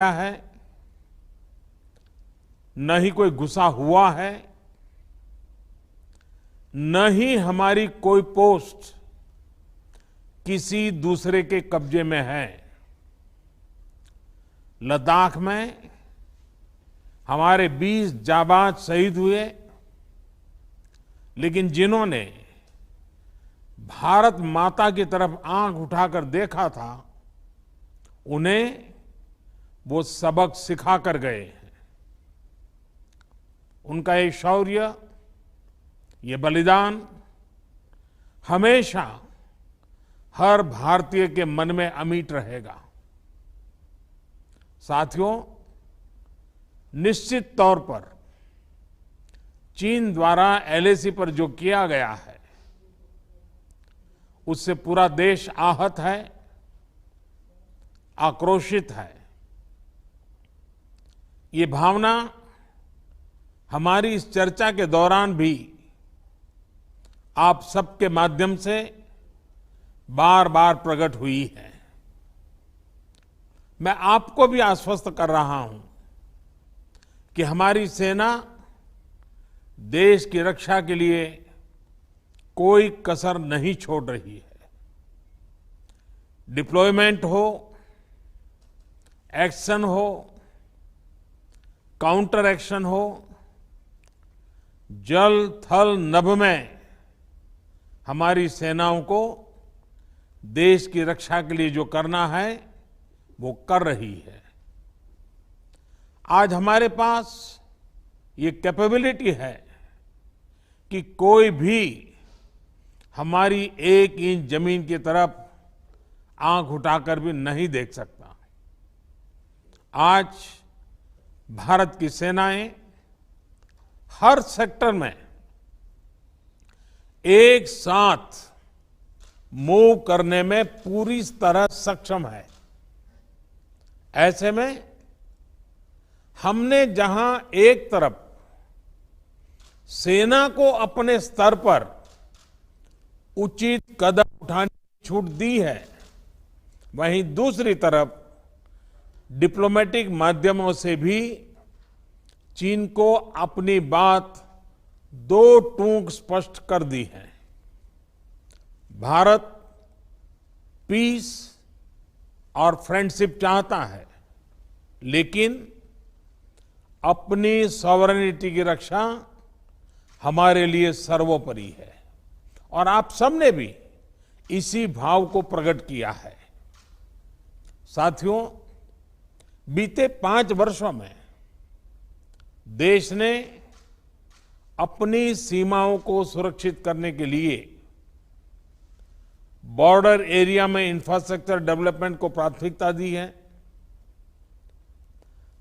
है, न ही कोई घुसा हुआ है, न ही हमारी कोई पोस्ट किसी दूसरे के कब्जे में है। लद्दाख में हमारे 20 जाबाज शहीद हुए, लेकिन जिन्होंने भारत माता की तरफ आंख उठाकर देखा था, उन्हें वो सबक सिखा कर गए हैं। उनका ये शौर्य, ये बलिदान हमेशा हर भारतीय के मन में अमिट रहेगा। साथियों, निश्चित तौर पर चीन द्वारा एलएसी पर जो किया गया है, उससे पूरा देश आहत है, आक्रोशित है। ये भावना हमारी इस चर्चा के दौरान भी आप सबके माध्यम से बार बार प्रकट हुई है। मैं आपको भी आश्वस्त कर रहा हूं कि हमारी सेना देश की रक्षा के लिए कोई कसर नहीं छोड़ रही है। डिप्लॉयमेंट हो, एक्शन हो, काउंटर एक्शन हो, जल थल नभ में हमारी सेनाओं को देश की रक्षा के लिए जो करना है वो कर रही है। आज हमारे पास ये कैपेबिलिटी है कि कोई भी हमारी 1 इंच जमीन की तरफ आंख उठाकर भी नहीं देख सकता। आज भारत की सेनाएं हर सेक्टर में एक साथ मूव करने में पूरी तरह सक्षम है। ऐसे में हमने जहां एक तरफ सेना को अपने स्तर पर उचित कदम उठाने की छूट दी है, वहीं दूसरी तरफ डिप्लोमेटिक माध्यमों से भी चीन को अपनी बात दो टूक स्पष्ट कर दी है। भारत पीस और फ्रेंडशिप चाहता है, लेकिन अपनी सॉवरेनिटी की रक्षा हमारे लिए सर्वोपरि है। और आप सबने भी इसी भाव को प्रकट किया है। साथियों, बीते 5 वर्षों में देश ने अपनी सीमाओं को सुरक्षित करने के लिए बॉर्डर एरिया में इंफ्रास्ट्रक्चर डेवलपमेंट को प्राथमिकता दी है।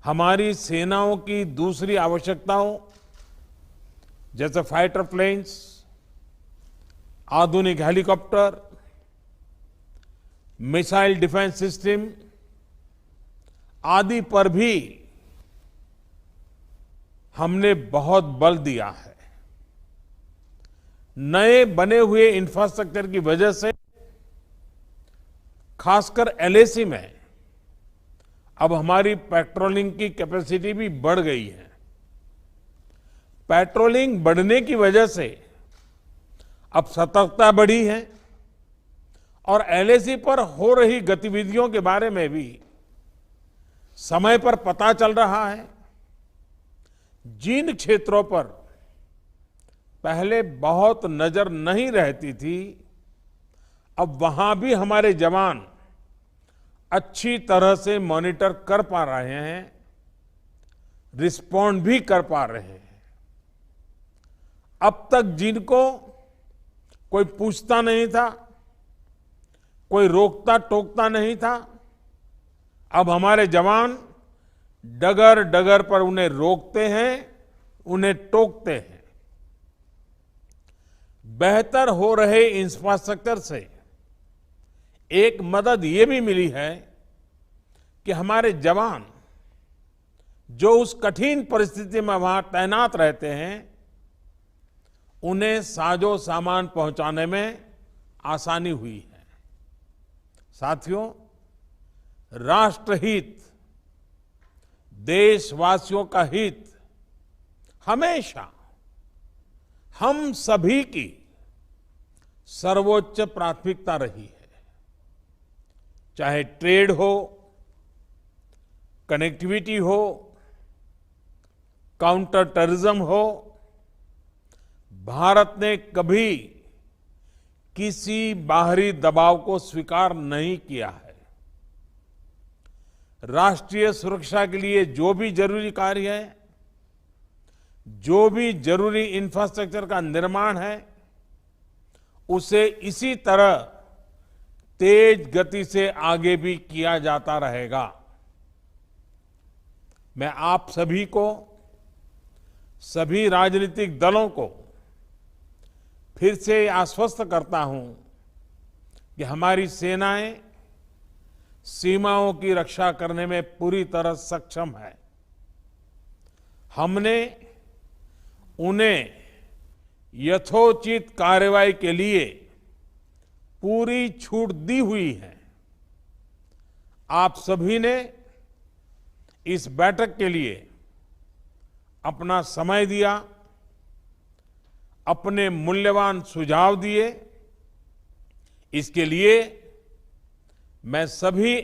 हमारी सेनाओं की दूसरी आवश्यकताओं जैसे फाइटर प्लेन्स, आधुनिक हेलीकॉप्टर, मिसाइल डिफेंस सिस्टम आदि पर भी हमने बहुत बल दिया है। नए बने हुए इंफ्रास्ट्रक्चर की वजह से खासकर एलएसी में अब हमारी पेट्रोलिंग की कैपेसिटी भी बढ़ गई है। पेट्रोलिंग बढ़ने की वजह से अब सतर्कता बढ़ी है और एलएसी पर हो रही गतिविधियों के बारे में भी समय पर पता चल रहा है। जिन क्षेत्रों पर पहले बहुत नजर नहीं रहती थी, अब वहां भी हमारे जवान अच्छी तरह से मॉनिटर कर पा रहे हैं, रिस्पॉन्ड भी कर पा रहे हैं। अब तक जिनको कोई पूछता नहीं था, कोई रोकता टोकता नहीं था, अब हमारे जवान डगर डगर पर उन्हें रोकते हैं, उन्हें टोकते हैं। बेहतर हो रहे इंफ्रास्ट्रक्चर से एक मदद ये भी मिली है कि हमारे जवान जो उस कठिन परिस्थिति में वहां तैनात रहते हैं, उन्हें साजो सामान पहुंचाने में आसानी हुई है। साथियों, राष्ट्रहित देशवासियों का हित हमेशा हम सभी की सर्वोच्च प्राथमिकता रही है। चाहे ट्रेड हो, कनेक्टिविटी हो, काउंटर टेररिज्म हो, भारत ने कभी किसी बाहरी दबाव को स्वीकार नहीं किया है। राष्ट्रीय सुरक्षा के लिए जो भी जरूरी कार्य है, जो भी जरूरी इंफ्रास्ट्रक्चर का निर्माण है, उसे इसी तरह तेज गति से आगे भी किया जाता रहेगा। मैं आप सभी को, सभी राजनीतिक दलों को फिर से आश्वस्त करता हूं कि हमारी सेनाएं सीमाओं की रक्षा करने में पूरी तरह सक्षम है। हमने उन्हें यथोचित कार्रवाई के लिए पूरी छूट दी हुई है। आप सभी ने इस बैठक के लिए अपना समय दिया, अपने मूल्यवान सुझाव दिए। इसके लिए मैं सभी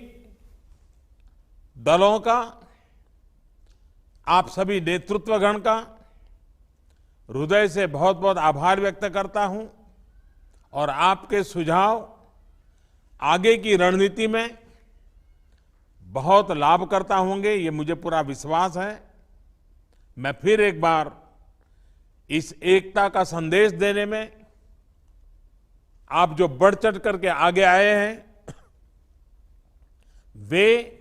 दलों का, आप सभी नेतृत्वगण का हृदय से बहुत बहुत आभार व्यक्त करता हूं और आपके सुझाव आगे की रणनीति में बहुत लाभकर्ता होंगे, ये मुझे पूरा विश्वास है। मैं फिर एक बार इस एकता का संदेश देने में आप जो बढ़ चढ़ करके आगे आए हैं, वे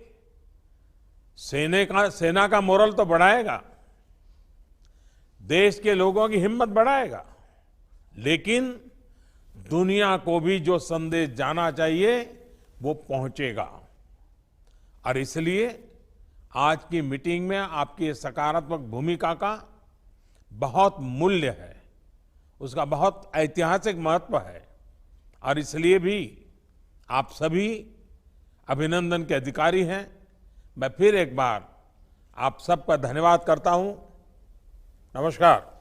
सेना का मोरल तो बढ़ाएगा, देश के लोगों की हिम्मत बढ़ाएगा, लेकिन दुनिया को भी जो संदेश जाना चाहिए वो पहुंचेगा। और इसलिए आज की मीटिंग में आपकी सकारात्मक भूमिका का बहुत मूल्य है, उसका बहुत ऐतिहासिक महत्व है। और इसलिए भी आप सभी अभिनंदन के अधिकारी हैं। मैं फिर एक बार आप सबका धन्यवाद करता हूं। नमस्कार।